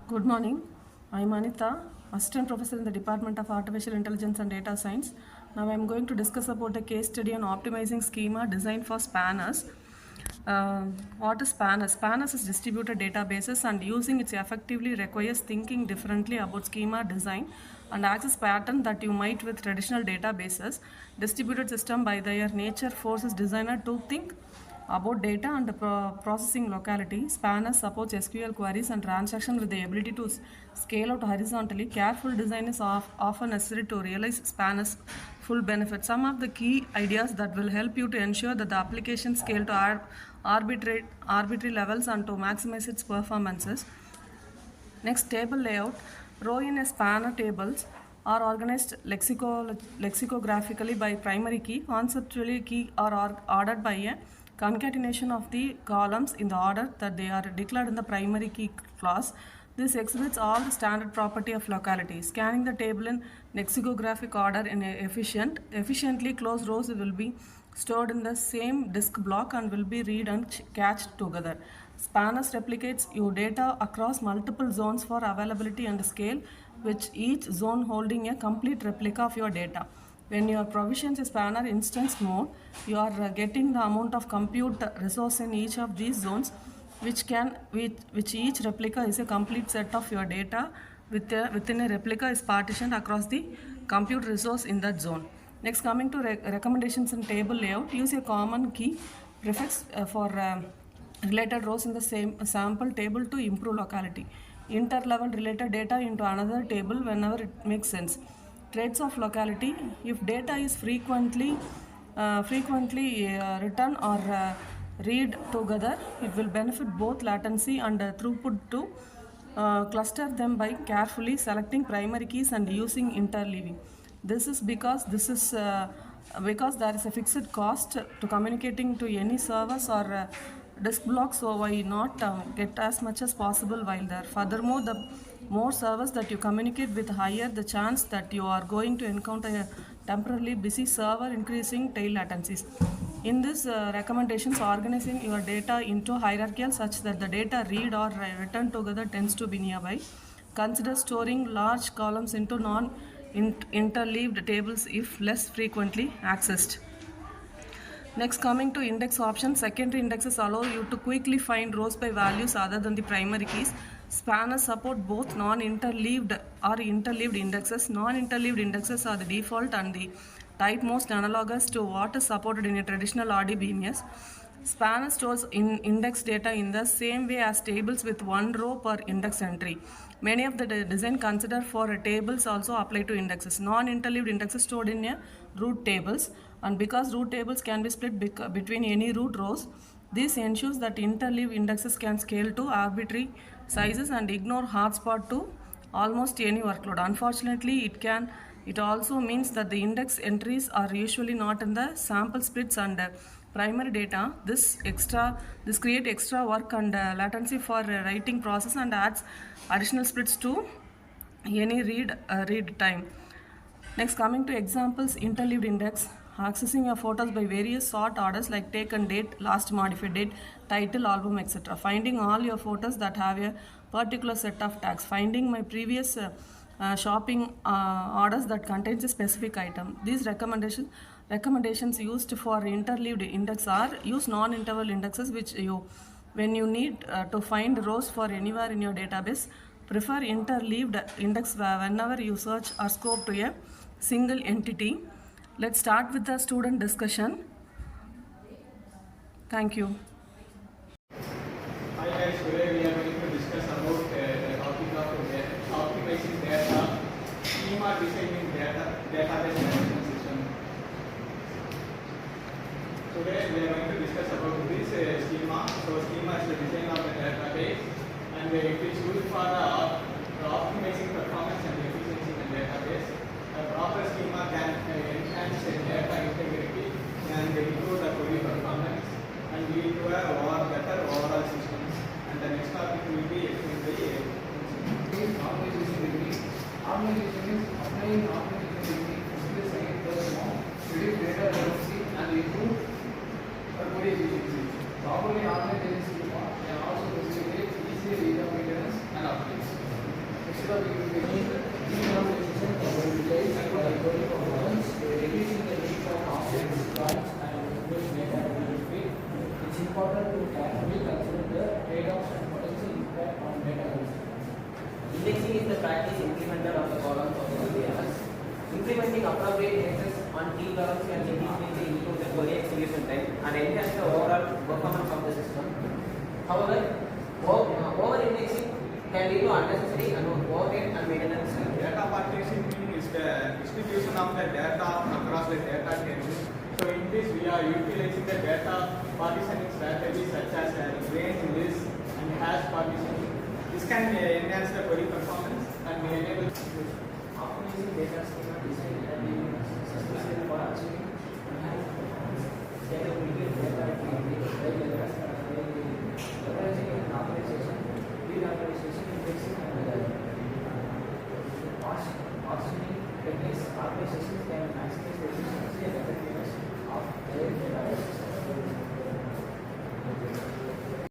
Good morning. I am Anitha, Assistant Professor in the Department of Artificial Intelligence and Data Science. Now I am going to discuss about a case study on optimizing schema designed for spanners. What is spanners? Spanners is distributed databases, and using it effectively requires thinking differently about schema design and access pattern that you might with traditional databases. Distributed system by their nature forces designer to think about data and processing locality. Spanner supports SQL queries and transaction with the ability to scale out horizontally. Careful design is often necessary to realize Spanner's full benefit. Some of the key ideas that will help you to ensure that the application scale to arbitrary levels and to maximize its performances. Next, table layout. Row in a spanner tables are organized lexicographically by primary key. Conceptually, key are ordered by a concatenation of the columns in the order that they are declared in the primary key clause. This exhibits all the standard property of locality. Scanning the table in lexicographic order in efficiently closed rows will be stored in the same disk block and will be read and cached together. Spanners replicates your data across multiple zones for availability and scale, which each zone holding a complete replica of your data. When you provisions a spanner instance mode, you are getting the amount of compute resource in each of these zones, which each replica is a complete set of your data within a replica is partitioned across the compute resource in that zone. Next, coming to recommendations in table layout, use a common key prefix for related rows in the same sample table to improve locality. Interlevel related data into another table whenever it makes sense. Traits of locality: if data is frequently written or read together, it will benefit both latency and throughput to cluster them by carefully selecting primary keys and using interleaving. This is because there is a fixed cost to communicating to any service or disk block, so why not get as much as possible while there. Furthermore, the more servers that you communicate with, higher the chance that you are going to encounter a temporarily busy server, increasing tail latencies. In this recommendations, organizing your data into hierarchical such that the data read or written together tends to be nearby. Consider storing large columns into non-interleaved tables if less frequently accessed. Next, coming to index options, secondary indexes allow you to quickly find rows by values other than the primary keys. Spanners support both non-interleaved or interleaved indexes. Non-interleaved indexes are the default and the type most analogous to what is supported in a traditional RDBMS. Spanner stores index data in the same way as tables with one row per index entry. Many of the design considered for tables also apply to indexes. Non-interleaved indexes stored in a root tables, and because root tables can be split between any root rows, this ensures that interleaved indexes can scale to arbitrary sizes and ignore hotspot to almost any workload. Unfortunately, it also means that the index entries are usually not in the sample splits and primary data. This creates extra work and latency for writing process and adds additional splits to any read time. Next, coming to examples, interleaved index. Accessing your photos by various sort orders like taken date, last modified date, title, album, etc. Finding all your photos that have a particular set of tags. Finding my previous shopping orders that contains a specific item. These recommendations used for interleaved index are use non-interval indexes, when you need to find rows for anywhere in your database. Prefer interleaved index whenever you search or scope to a single entity. Let's start with the student discussion. Thank you. Hi guys, today we are going to discuss about the topic of optimizing data, schema designing database management system. Today we are going to discuss about this schema. So schema is the design of the database, and it is used for optimizing performance and efficiency in the database. A proper schema can enhance the data integrity and improve the query performance and lead to a better overall systems. And the next topic will be explained by Organization technique. Organization is applying organization technique to science to reduce data latency and improve query efficiency. Properly organized schema can also facilitate easy data maintenance and updates. Implementing appropriate changes on team levels can significantly improve the query execution time and enhance the overall performance of the system. However, over-indexing can lead to unnecessary and overhead and maintenance. Data partitioning is the distribution of the data across the data tables. So in this, we are utilizing the data partitioning strategies such as range, list, and hash partitioning. This can enhance the query performance and enable Optimizing data schema design and successful for achieving enhanced performance. Scalability of data leveraging and optimization, reorganization, indexing, and partitioning techniques. Organizations can maximize